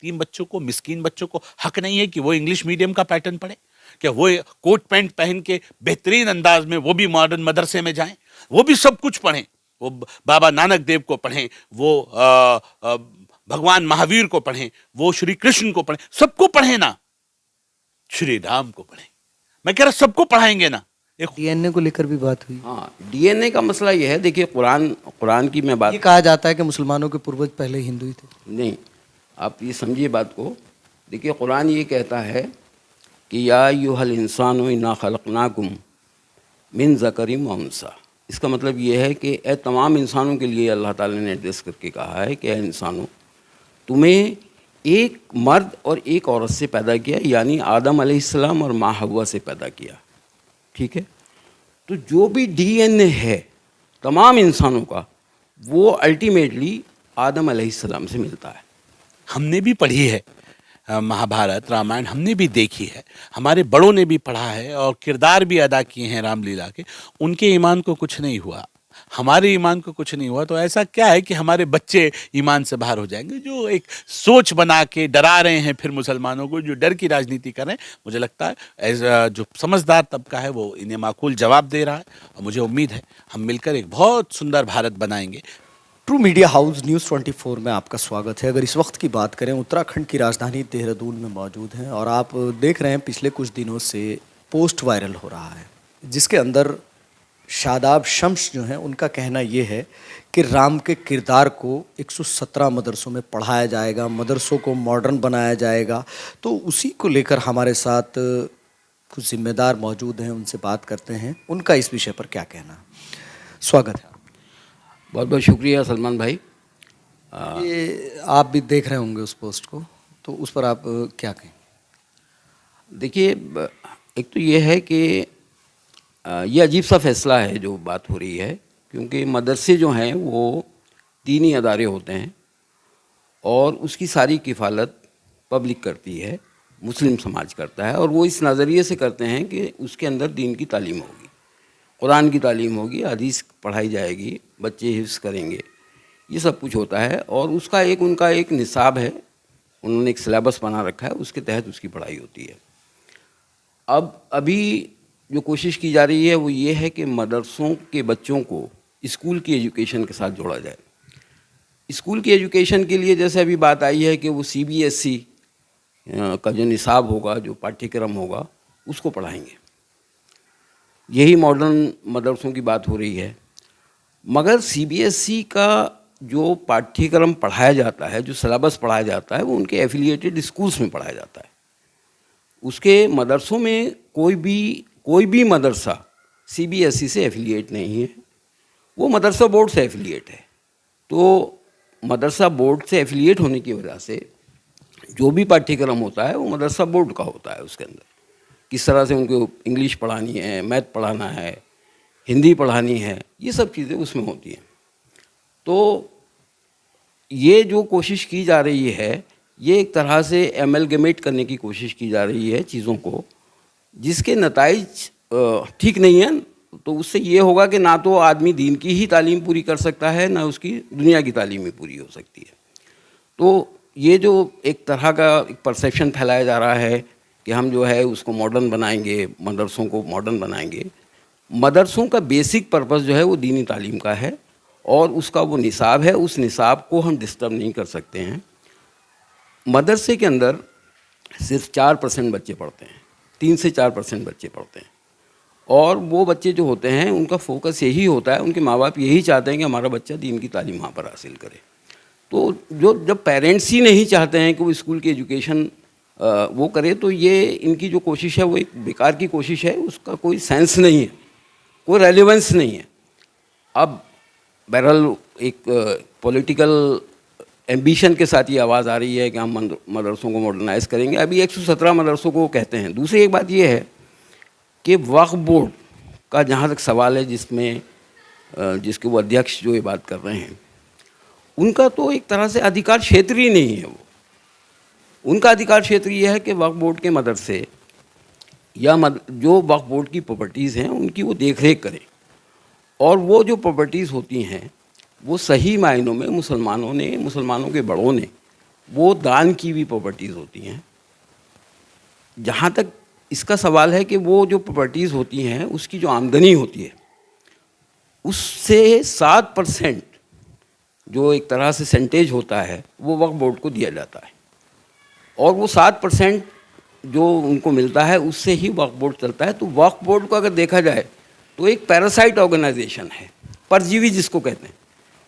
यतीम बच्चों को, मिस्कीन बच्चों को हक नहीं है कि वो इंग्लिश मीडियम का पैटर्न पढ़े? क्या वो कोट पैंट पहन के बेहतरीन अंदाज में वो भी मॉडर्न मदरसे में जाएं, वो भी सब कुछ पढ़ें, वो बाबा नानक देव को पढ़ें, वो भगवान महावीर को पढ़ें, वो श्री कृष्ण को पढ़ें, सबको पढ़ें ना, श्री राम को पढ़ें। मैं कह रहा सबको पढ़ाएंगे ना। डीएनए को लेकर भी बात हुई। हाँ, डीएनए का मसला ये है, देखिए कुरान की मैं बात, ये कहा जाता है कि मुसलमानों के पूर्वज पहले हिंदू ही थे। नहीं, आप ये समझिए बात को। देखिए कुरान ये कहता है कि या अय्युहल इंसानु इन्ना खलक़नाकुम मिन ज़करिन व उन्सा। इसका मतलब ये है कि ए तमाम इंसानों के लिए अल्लाह ताला ने एड्रेस करके कहा है कि ए इंसानों, तुम्हें एक मर्द और एक औरत से पैदा किया, यानी आदम अलैहिस्सलाम और माँ हव्वा से पैदा किया। ठीक है, तो जो भी डीएनए है तमाम इंसानों का, वो अल्टीमेटली आदम अलैहिस्सलाम से मिलता है। हमने भी पढ़ी है महाभारत रामायण, हमने भी देखी है, हमारे बड़ों ने भी पढ़ा है और किरदार भी अदा किए हैं रामलीला के। उनके ईमान को कुछ नहीं हुआ, हमारे ईमान को कुछ नहीं हुआ, तो ऐसा क्या है कि हमारे बच्चे ईमान से बाहर हो जाएंगे? जो एक सोच बना के डरा रहे हैं फिर मुसलमानों को, जो डर की राजनीति कर रहे हैं, मुझे लगता है ऐसा जो समझदार तबका है वो इन्हें माकूल जवाब दे रहा है, और मुझे उम्मीद है हम मिलकर एक बहुत सुंदर भारत बनाएंगे। ट्रू मीडिया हाउस न्यूज़ 24 में आपका स्वागत है। अगर इस वक्त की बात करें, उत्तराखंड की राजधानी देहरादून में मौजूद हैं और आप देख रहे हैं पिछले कुछ दिनों से पोस्ट वायरल हो रहा है, जिसके अंदर शादाब शम्स जो हैं उनका कहना ये है कि राम के किरदार को 117 मदरसों में पढ़ाया जाएगा, मदरसों को मॉडर्न बनाया जाएगा। तो उसी को लेकर हमारे साथ कुछ जिम्मेदार मौजूद हैं, उनसे बात करते हैं, उनका इस विषय पर क्या कहना। स्वागत है। बहुत बहुत शुक्रिया सलमान भाई। ये आप भी देख रहे होंगे उस पोस्ट को, तो उस पर आप क्या कहें? देखिए, एक तो ये है कि ये अजीब सा फैसला है जो बात हो रही है, क्योंकि मदरसे जो हैं वो दीनी अदारे होते हैं और उसकी सारी किफ़ालत पब्लिक करती है, मुस्लिम समाज करता है, और वो इस नज़रिए से करते हैं कि उसके अंदर दीन की तालीम होगी, कुरान की तालीम होगी, हदीस पढ़ाई जाएगी, बच्चे हिफ्ज़ करेंगे, ये सब कुछ होता है। और उसका उनका एक निसाब है, उन्होंने एक सिलेबस बना रखा है, उसके तहत उसकी पढ़ाई होती है। अब अभी जो कोशिश की जा रही है वो ये है कि मदरसों के बच्चों को स्कूल की एजुकेशन के साथ जोड़ा जाए। स्कूल की एजुकेशन के लिए जैसे अभी बात आई है कि वो CBSE का जो निसाब होगा, जो पाठ्यक्रम होगा, उसको पढ़ाएंगे। यही मॉडर्न मदरसों की बात हो रही है। मगर CBSE का जो पाठ्यक्रम पढ़ाया जाता है, जो सिलेबस पढ़ाया जाता है, वो उनके एफिलिएटेड स्कूल्स में पढ़ाया जाता है। उसके मदरसों में कोई भी मदरसा CBSE से एफिलिएट नहीं है, वो मदरसा बोर्ड से एफिलिएट है। तो मदरसा बोर्ड से एफिलिएट होने की वजह से जो भी पाठ्यक्रम होता है वो मदरसा बोर्ड का होता है। उसके अंदर किस तरह से उनको इंग्लिश पढ़ानी है, मैथ पढ़ाना है, हिंदी पढ़ानी है, ये सब चीज़ें उसमें होती हैं। तो ये जो कोशिश की जा रही है, ये एक तरह से एमलगमेट करने की कोशिश की जा रही है चीज़ों को, जिसके नताइज ठीक नहीं है। तो उससे ये होगा कि ना तो आदमी दीन की ही तालीम पूरी कर सकता है, ना उसकी दुनिया की तालीम ही पूरी हो सकती है। तो ये जो एक तरह का एक परसेप्शन फैलाया जा रहा है कि हम जो है उसको मॉडर्न बनाएंगे, मदरसों को मॉडर्न बनाएंगे। मदरसों का बेसिक पर्पस जो है वो दीनी तालीम का है और उसका वो निसाब है, उस निसाब को हम डिस्टर्ब नहीं कर सकते हैं। मदरसे के अंदर सिर्फ 4% बच्चे पढ़ते हैं, 3 से 4% बच्चे पढ़ते हैं, और वो बच्चे जो होते हैं उनका फोकस यही होता है, उनके माँ बाप यही चाहते हैं कि हमारा बच्चा दीन की तालीम वहाँ पर हासिल करे। तो जब पेरेंट्स ही नहीं चाहते हैं कि वो स्कूल की एजुकेशन वो करे, तो ये इनकी जो कोशिश है वो एक बेकार की कोशिश है, उसका कोई सेंस नहीं है, कोई रेलेवेंस नहीं है। अब बहरहाल एक पॉलिटिकल एम्बिशन के साथ ये आवाज़ आ रही है कि हम मदरसों को मॉडर्नाइज़ करेंगे। अभी 117 मदरसों को कहते हैं। दूसरी एक बात ये है कि वक्फ बोर्ड का जहाँ तक सवाल है, जिसके वो अध्यक्ष जो ये बात कर रहे हैं, उनका तो एक तरह से अधिकार क्षेत्र ही नहीं है। वो उनका अधिकार क्षेत्र ये है कि वक्फ बोर्ड के मदरसे या जो वक्फ बोर्ड की प्रॉपर्टीज़ हैं उनकी वो देख रेख करें, और वो जो प्रॉपर्टीज़ होती हैं वो सही मायनों में मुसलमानों के बड़ों ने वो दान की भी प्रॉपर्टीज़ होती हैं। जहाँ तक इसका सवाल है कि वो जो प्रॉपर्टीज़ होती हैं उसकी जो आमदनी होती है उससे 7% जो एक तरह से सेंटेज होता है वो वक्फ बोर्ड को दिया जाता है, और वो 7% जो उनको मिलता है उससे ही वक्फ बोर्ड चलता है। तो वक्फ बोर्ड को अगर देखा जाए तो एक पैरासाइट ऑर्गेनाइजेशन है, परजीवी जिसको कहते हैं,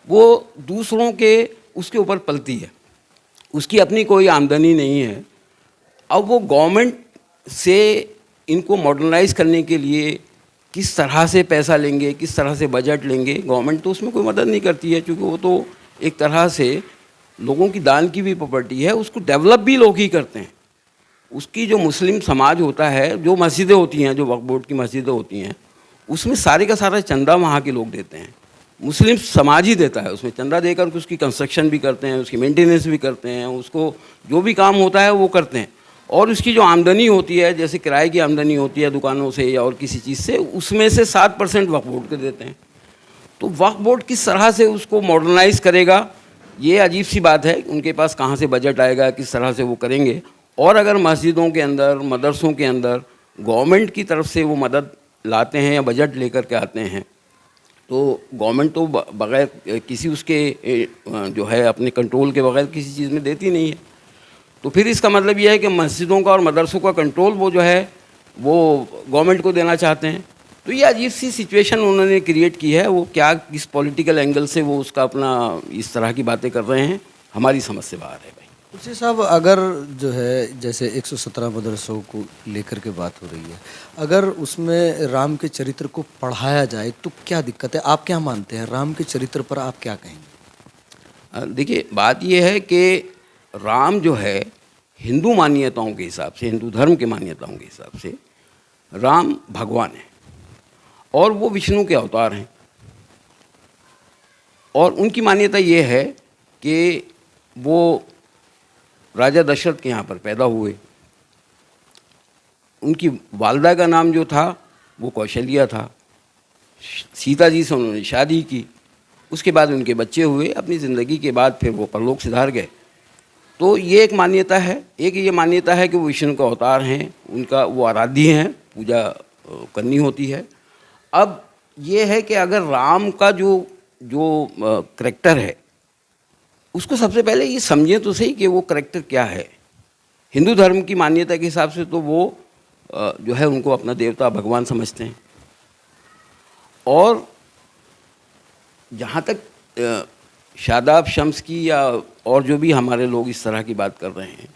वो दूसरों के उसके ऊपर पलती है, उसकी अपनी कोई आमदनी नहीं है। अब वो गवर्नमेंट से इनको मॉडर्नाइज करने के लिए किस तरह से पैसा लेंगे, किस तरह से बजट लेंगे, गवर्नमेंट तो उसमें कोई मदद नहीं करती है, क्योंकि वो तो एक तरह से लोगों की दान की भी प्रॉपर्टी है, उसको डेवलप भी लोग ही करते हैं। उसकी जो मुस्लिम समाज होता है, जो मस्जिदें होती हैं, जो वक्फ बोर्ड की मस्जिदें होती हैं, उसमें सारे का सारा चंदा वहाँ के लोग देते हैं, मुस्लिम समाज ही देता है। उसमें चंदा देकर के उसकी कंस्ट्रक्शन भी करते हैं, उसकी मेंटेनेंस भी करते हैं, उसको जो भी काम होता है वो करते हैं। और उसकी जो आमदनी होती है, जैसे किराए की आमदनी होती है दुकानों से या और किसी चीज़ से, उसमें से 7% वक्फ बोर्ड को देते हैं। तो वक्फ बोर्ड किस तरह से उसको मॉडर्नाइज करेगा, ये अजीब सी बात है। उनके पास कहाँ से बजट आएगा, किस तरह से वो करेंगे। और अगर मस्जिदों के अंदर, मदरसों के अंदर गवर्नमेंट की तरफ से वो मदद लाते हैं या बजट लेकर के आते हैं, तो गवर्नमेंट तो बग़ैर किसी उसके जो है अपने कंट्रोल के बगैर किसी चीज़ में देती नहीं है। तो फिर इसका मतलब यह है कि मस्जिदों का और मदरसों का कंट्रोल वो जो है वो गवर्नमेंट को देना चाहते हैं। तो ये अजीब सी सिचुएशन उन्होंने क्रिएट की है। वो क्या, किस पॉलिटिकल एंगल से वो उसका अपना इस तरह की बातें कर रहे हैं, हमारी समझ से बाहर है भाई। मुंशी साहब, अगर जो है जैसे 117 मदरसों को लेकर के बात हो रही है, अगर उसमें राम के चरित्र को पढ़ाया जाए तो क्या दिक्कत है? आप क्या मानते हैं, राम के चरित्र पर आप क्या कहेंगे? देखिए, बात यह है कि राम जो है हिंदू मान्यताओं के हिसाब से, हिंदू धर्म के मान्यताओं के हिसाब से राम भगवान है और वो विष्णु के अवतार हैं। और उनकी मान्यता ये है कि वो राजा दशरथ के यहाँ पर पैदा हुए। उनकी वालदा का नाम जो था वो कौशल्या था। सीता जी से उन्होंने शादी की, उसके बाद उनके बच्चे हुए। अपनी ज़िंदगी के बाद फिर वो परलोक सिधार गए। तो ये एक मान्यता है। एक ये मान्यता है कि वो विष्णु का अवतार हैं, उनका वो आराध्य हैं, पूजा करनी होती है। अब ये है कि अगर राम का जो करैक्टर है उसको सबसे पहले ये समझें तो सही कि वो करैक्टर क्या है। हिंदू धर्म की मान्यता के हिसाब से तो वो जो है उनको अपना देवता भगवान समझते हैं। और जहाँ तक शादाब शम्स की या और जो भी हमारे लोग इस तरह की बात कर रहे हैं,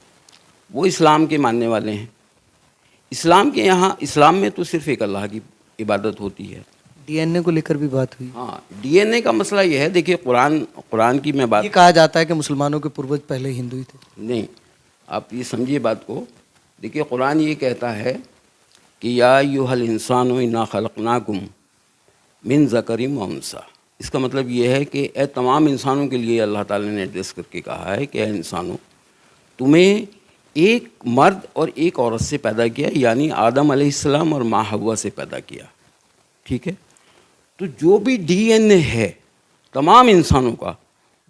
वो इस्लाम के मानने वाले हैं। इस्लाम के यहाँ, इस्लाम में तो सिर्फ एक अल्लाह की इबादत होती है। डीएनए को लेकर भी बात हुई। हाँ, डीएनए का मसला ये है। देखिए, कुरान की मैं बात, ये कहा जाता है कि मुसलमानों के पूर्वज पहले हिंदू ही थे। नहीं, आप ये समझिए बात को। देखिए, कुरान ये कहता है कि या अय्युहल इंसानु इन्ना खलक़नाकुम मिन ज़करिन व उन्सा। इसका मतलब ये है कि ए तमाम इंसानों के लिए अल्लाह ताला ने एड्रेस करके कहा है कि ए इंसानों, तुम्हें एक मर्द और एक औरत से पैदा किया, यानी आदम अलैहिस्सलाम और माँ हव्वा से पैदा किया। ठीक है? तो जो भी डीएनए है तमाम इंसानों का,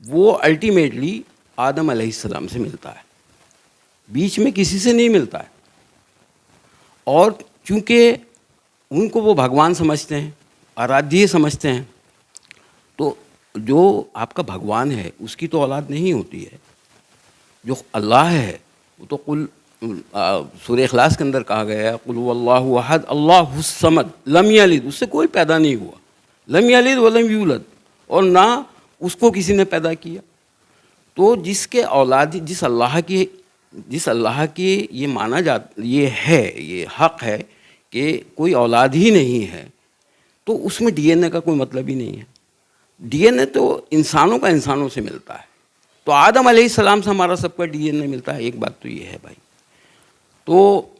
वो अल्टीमेटली आदम अलैहिस्सलाम से मिलता है, बीच में किसी से नहीं मिलता है। और चूँकि उनको वो भगवान समझते हैं, आराध्य समझते हैं, तो जो आपका भगवान है उसकी तो औलाद नहीं होती है। जो अल्लाह है वो तो कुल सूरह इखलास के अंदर कहा गया है, कुल वल्लाहु अहद अल्लाहुस समद लम यलिद, उससे कोई पैदा नहीं हुआ, लम यलिद व लम यूलद, और ना उसको किसी ने पैदा किया। तो जिसके औलाद, जिस अल्लाह की ये माना जाता, ये है, ये हक़ है कि कोई औलाद ही नहीं है, तो उसमें डीएनए का कोई मतलब ही नहीं है। डीएनए तो इंसानों का इंसानों से मिलता है। तो आदम अलैहिस्सलाम से हमारा सबका डीएनए मिलता है। एक बात तो ये है भाई। तो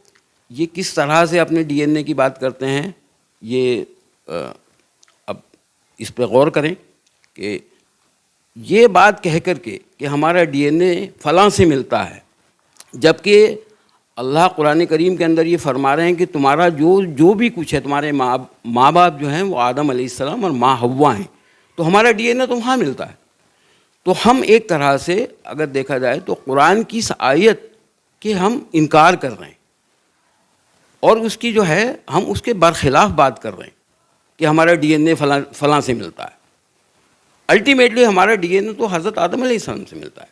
ये किस तरह से अपने डीएनए की बात करते हैं, ये अब इस पर गौर करें कि ये बात कह कर के कि हमारा डीएनए फलां से मिलता है, जबकि अल्लाह कुरान करीम के अंदर ये फरमा रहे हैं कि तुम्हारा जो भी कुछ है, तुम्हारे माँ बाप जो हैं वो आदम अलैहिस्सलाम और माँ हव्वा हैं, तो हमारा डीएनए तो वहाँ मिलता है। तो हम एक तरह से अगर देखा जाए तो कुरान की इस आयत के हम इनकार कर रहे हैं और उसकी जो है हम उसके बरखिलाफ बात कर रहे हैं कि हमारा डीएनए फलां से मिलता है। अल्टीमेटली हमारा डीएनए तो हज़रत आदम अलैहिस्सलाम से मिलता है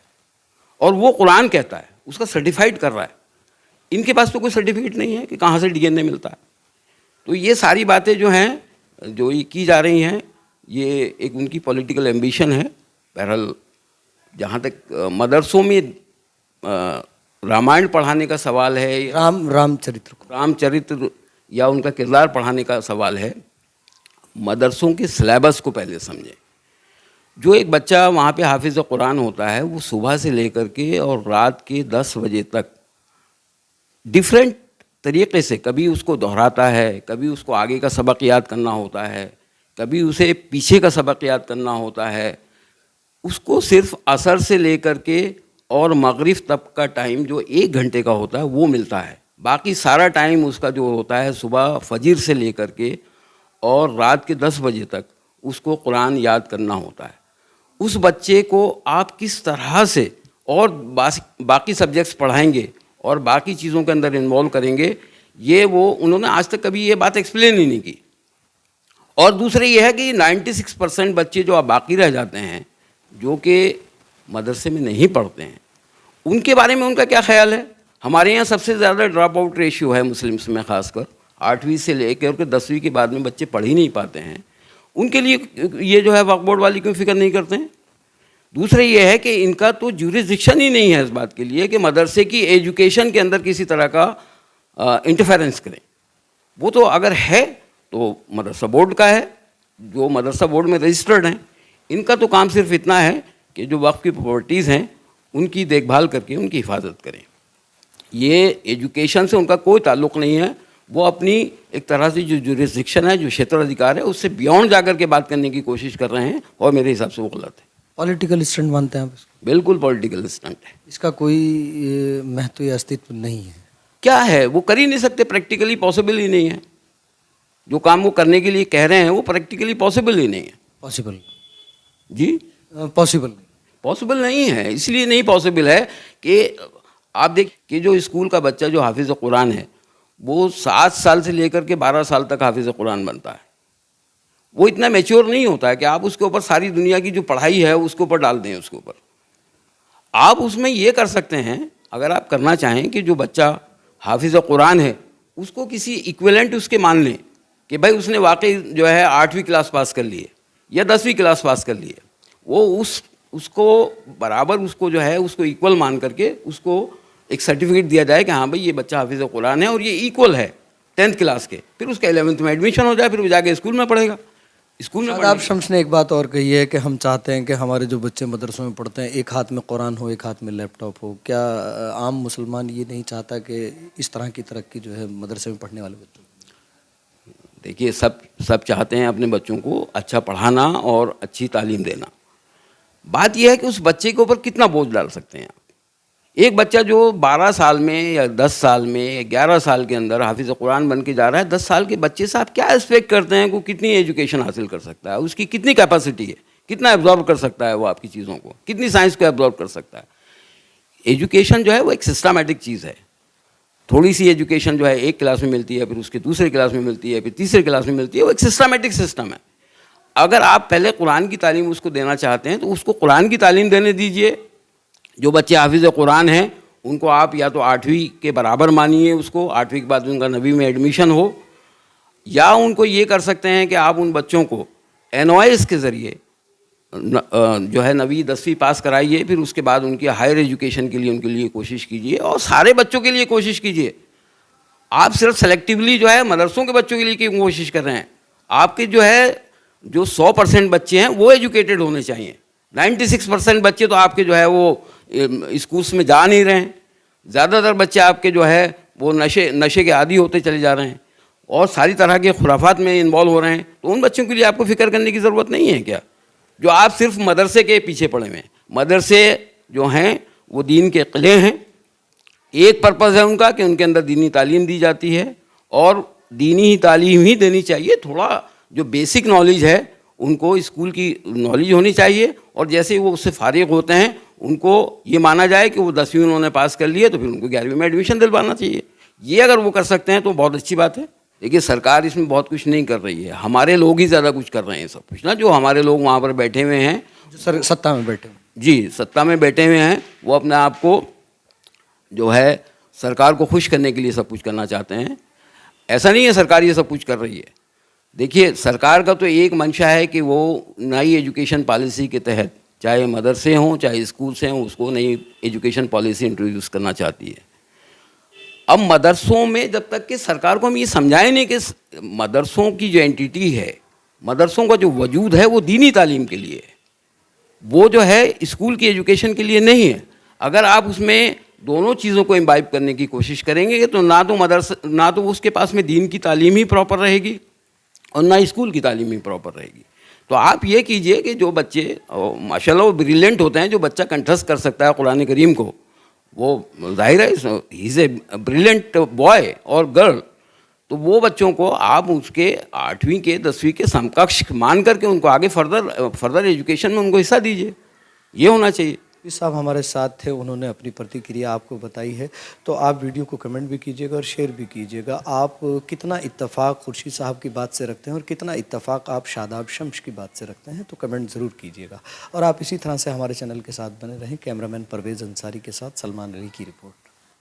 और वो कुरान कहता है, उसका सर्टिफाइड कर रहा है। इनके पास तो कोई सर्टिफिकेट नहीं है कि कहाँ से डीएनए मिलता है। तो ये सारी बातें जो हैं जो ये की जा रही हैं, ये एक उनकी पॉलिटिकल एम्बिशन है। बहरहाल जहाँ तक मदरसों में रामायण पढ़ाने का सवाल है, रामचरित्र या उनका किरदार पढ़ाने का सवाल है, मदरसों के सिलेबस को पहले समझें। जो एक बच्चा वहाँ पे हाफिज़ कुरान होता है वो सुबह से लेकर के और रात के 10 बजे तक डिफरेंट तरीक़े से कभी उसको दोहराता है, कभी उसको आगे का सबक याद करना होता है, कभी उसे पीछे का सबक याद करना होता है। उसको सिर्फ असर से लेकर के और मगरिब तक का टाइम जो 1 घंटे का होता है वो मिलता है। बाकी सारा टाइम उसका जो होता है सुबह फजर से लेकर के और रात के 10 बजे तक उसको कुरान याद करना होता है। उस बच्चे को आप किस तरह से और बाकी सब्जेक्ट्स पढ़ाएंगे और बाकी चीज़ों के अंदर इन्वॉल्व करेंगे, ये वो उन्होंने आज तक कभी ये बात एक्सप्लेन ही नहीं की। और दूसरे ये है कि 96% बच्चे जो अब बाकी रह जाते हैं जो कि मदरसे में नहीं पढ़ते हैं, उनके बारे में उनका क्या ख्याल है? हमारे यहाँ सबसे ज़्यादा ड्रॉप आउट रेशियो है मुस्लिम्स में, ख़ासकर 8वीं से लेकर के 10वीं के बाद में बच्चे पढ़ ही नहीं पाते हैं। उनके लिए ये जो है वक्फ बोर्ड वाली क्यों फिक्र नहीं करते हैं? दूसरा ये है कि इनका तो ज्यूरिसडिक्शन ही नहीं है इस बात के लिए कि मदरसे की एजुकेशन के अंदर किसी तरह का इंटरफेरेंस करें। वो तो अगर है तो मदरसा बोर्ड का है, जो मदरसा बोर्ड में रजिस्टर्ड हैं। इनका तो काम सिर्फ इतना है कि जो वक्फ की प्रॉपर्टीज़ हैं उनकी देखभाल करके उनकी हिफाजत करें। ये एजुकेशन से उनका कोई ताल्लुक़ नहीं है। वो अपनी एक तरह से जो ज्यूरिसडिक्शन है, जो क्षेत्र अधिकार है, उससे बियॉन्ड जाकर के बात करने की कोशिश कर रहे हैं और मेरे हिसाब से वो गलत है। पॉलिटिकल स्टंट मानते हैं आप इसको? बिल्कुल पॉलिटिकल स्टंट है। इसका कोई महत्व या अस्तित्व नहीं है? क्या है, वो कर ही नहीं सकते, प्रैक्टिकली पॉसिबल ही नहीं है। जो काम वो करने के लिए कह रहे हैं वो प्रैक्टिकली पॉसिबल ही नहीं है। पॉसिबल जी पॉसिबल नहीं है। इसलिए नहीं पॉसिबल है कि आप देख कि जो स्कूल का बच्चा जो हाफिज़ कुरान है वो 7 साल से लेकर के 12 साल तक हाफिज़ कुरान बनता है। वो इतना मैच्योर नहीं होता है कि आप उसके ऊपर सारी दुनिया की जो पढ़ाई है उसके ऊपर डाल दें। उसके ऊपर आप उसमें ये कर सकते हैं, अगर आप करना चाहें कि जो बच्चा हाफिज़ कुरान है उसको किसी इक्विवेलेंट उसके मान लें कि भाई उसने वाकई जो है 8वीं क्लास पास कर ली है या 10वीं क्लास पास कर ली है, वो उसको बराबर उसको जो है उसको इक्वल मान करके उसको एक सर्टिफिकेट दिया जाए कि हाँ भाई ये बच्चा हाफिज़ कुरान है और ये इक्वल है 10th क्लास के। फिर उसका 11th में एडमिशन हो जाए, फिर वो जाके स्कूल में पढ़ेगा। स्कूल में आप शम्स ने एक बात और कही है कि हम चाहते हैं कि हमारे जो बच्चे मदरसों में पढ़ते हैं एक हाथ में कुरान हो, एक हाथ में लैपटॉप हो। क्या आम मुसलमान ये नहीं चाहता कि इस तरह की तरक्की जो है मदरसे में पढ़ने वाले बच्चों? देखिए, सब चाहते हैं अपने बच्चों को अच्छा पढ़ाना और अच्छी तालीम देना। बात यह है कि उस बच्चे के ऊपर कितना बोझ डाल सकते हैं आप। एक बच्चा जो 12 साल में या 10 साल में या 11 साल के अंदर हाफिज़ कुरान बन के जा रहा है, 10 साल के बच्चे से आप क्या एक्सपेक्ट करते हैं कि कितनी एजुकेशन हासिल कर सकता है, उसकी कितनी कैपेसिटी है, कितना एब्जॉर्ब कर सकता है वो आपकी चीज़ों को, कितनी साइंस को एब्जॉर्ब कर सकता है। एजुकेशन जो है वो एक सिस्टमेटिक चीज़ है। थोड़ी सी एजुकेशन जो है एक क्लास में मिलती है, फिर उसके दूसरे क्लास में मिलती है, फिर तीसरे क्लास में मिलती है। वो एक सिस्टमेटिक सिस्टम है। अगर आप पहले कुरान की तालीम उसको देना चाहते हैं तो उसको कुरान की तालीम देने दीजिए। जो बच्चे हाफिज़ कुरान हैं उनको आप या तो 8वीं के बराबर मानिए उसको, 8वीं के बाद उनका 9वीं में एडमिशन हो, या उनको ये कर सकते हैं कि आप उन बच्चों को NOIS के ज़रिए जो है 9वीं 10वीं पास कराइए, फिर उसके बाद उनकी हायर एजुकेशन के लिए उनके लिए कोशिश कीजिए और सारे बच्चों के लिए कोशिश कीजिए। आप सिर्फ सेलेक्टिवली जो है मदरसों के बच्चों के लिए क्यों कोशिश कर रहे हैं? आपके जो है जो 100% बच्चे हैं वो एजुकेटेड होने चाहिए। 96% बच्चे तो आपके जो है वो स्कूल्स में जा नहीं रहे हैं। ज़्यादातर बच्चे आपके जो है वो नशे के आदी होते चले जा रहे हैं और सारी तरह के खुराफात में इन्वॉल्व हो रहे हैं। तो उन बच्चों के लिए आपको फ़िक्र करने की ज़रूरत नहीं है क्या, जो आप सिर्फ मदरसे के पीछे पड़े हुए हैं? मदरसे जो हैं वो दीन के किले हैं। एक पर्पज़ है उनका कि उनके अंदर दीनी तालीम दी जाती है और दीनी तालीम ही देनी चाहिए। थोड़ा जो बेसिक नॉलेज है उनको स्कूल की नॉलेज होनी चाहिए, और जैसे ही वो उससे फारिग होते हैं उनको ये माना जाए कि वो 10वीं उन्होंने पास कर लिए तो फिर उनको 11वीं में एडमिशन दिलवाना चाहिए। ये अगर वो कर सकते हैं तो बहुत अच्छी बात है। देखिए सरकार इसमें बहुत कुछ नहीं कर रही है, हमारे लोग ही ज़्यादा कुछ कर रहे हैं सब कुछ ना, जो हमारे लोग वहाँ पर बैठे हुए हैं, जो सर सत्ता में बैठे हैं। जी सत्ता में बैठे हुए हैं, वो अपने आप को जो है सरकार को खुश करने के लिए सब कुछ करना चाहते हैं। ऐसा नहीं है सरकार ये सब कुछ कर रही है। देखिए सरकार का तो एक मंशा है कि वो नई एजुकेशन पॉलिसी के तहत, चाहे मदरसे हों चाहे स्कूल से हों, उसको नई एजुकेशन पॉलिसी इंट्रोड्यूस करना चाहती है। अब मदरसों में जब तक कि सरकार को हम ये समझाएं नहीं कि मदरसों की जो एंटिटी है, मदरसों का जो वजूद है वो दीनी तालीम के लिए है, वो जो है स्कूल की एजुकेशन के लिए नहीं है। अगर आप उसमें दोनों चीज़ों को इम्बाइब करने की कोशिश करेंगे तो ना तो उसके पास में दीन की तालीम ही प्रॉपर रहेगी और ना स्कूल की तालीम ही प्रॉपर रहेगी। तो आप ये कीजिए कि जो बच्चे माशाल्लाह वो ब्रिलियंट होते हैं, जो बच्चा कंठस्थ कर सकता है कुरान करीम को, वो जाहिर है he is a brilliant boy और गर्ल, तो वो बच्चों को आप उसके 8वीं के 10वीं के समकक्ष मान करके उनको आगे फर्दर एजुकेशन में उनको हिस्सा दीजिए, ये होना चाहिए। साहब हमारे साथ थे, उन्होंने अपनी प्रतिक्रिया आपको बताई है, तो आप वीडियो को कमेंट भी कीजिएगा और शेयर भी कीजिएगा। आप कितना इत्तेफाक खुर्शीद साहब की बात से रखते हैं और कितना इत्तेफाक आप शादाब शम्स की बात से रखते हैं, तो कमेंट ज़रूर कीजिएगा। और आप इसी तरह से हमारे चैनल के साथ बने रहें। कैमरामैन परवेज़ अंसारी के साथ सलमान अली की रिपोर्ट।